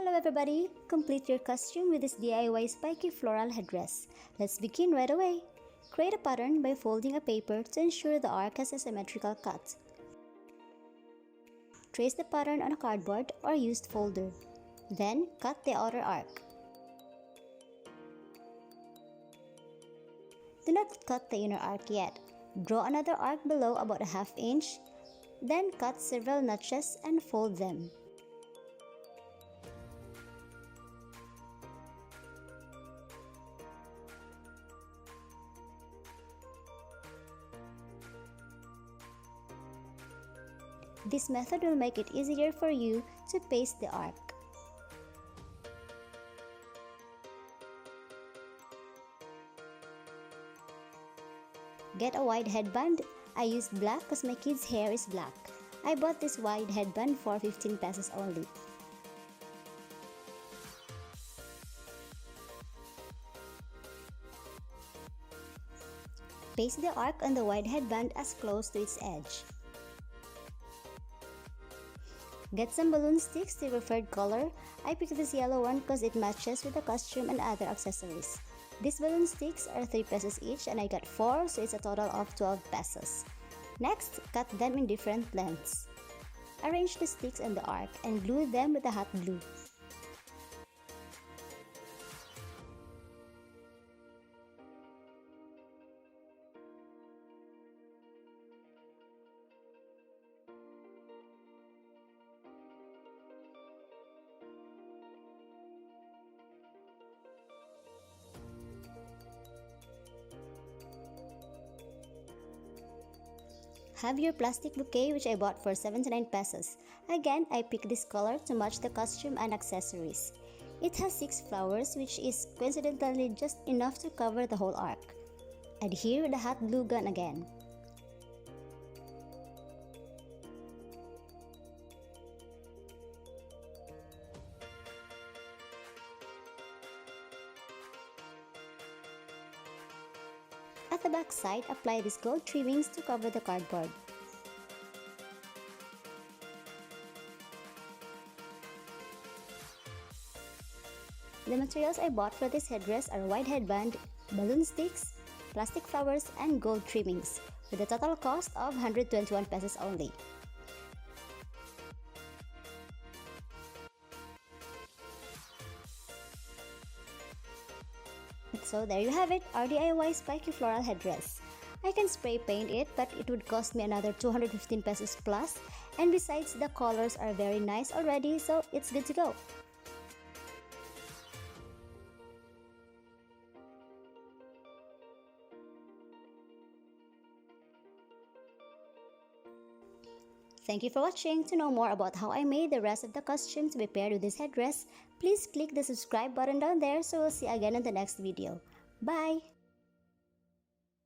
Hello everybody! Complete your costume with this DIY spiky floral headdress. Let's begin right away. Create a pattern by folding a paper to ensure the arc has a symmetrical cut. Trace the pattern on a cardboard or used folder. Then, cut the outer arc. Do not cut the inner arc yet. Draw another arc below about a ½ inch. Then cut several notches and fold them. This method will make it easier for you to paste the arc. Get a wide headband. I used black because my kid's hair is black. I bought this wide headband for 15 pesos only. Paste the arc on the wide headband as close to its edge. Get some balloon sticks to your preferred color. I picked this yellow one because it matches with the costume and other accessories. These balloon sticks are 3 pesos each and I got 4, so it's a total of 12 pesos. Next, cut them in different lengths. Arrange the sticks on the arc and glue them with a hot glue. Have your plastic bouquet, which I bought for 79 pesos. Again, I picked this color to match the costume and accessories. It has 6 flowers, which is coincidentally just enough to cover the whole arc. Adhere with the hot glue gun again. At the back side, apply these gold trimmings to cover the cardboard. The materials I bought for this headdress are wide headband, balloon sticks, plastic flowers, and gold trimmings, with a total cost of 121 pesos only. So there you have it, our DIY spiky floral headdress. I can spray paint it, but it would cost me another 215 pesos plus, and besides, the colors are very nice already, so it's good to go. Thank you for watching. To know more about how I made the rest of the costume to be paired with this headdress, please click the subscribe button down there, so we'll see you again in the next video. Bye!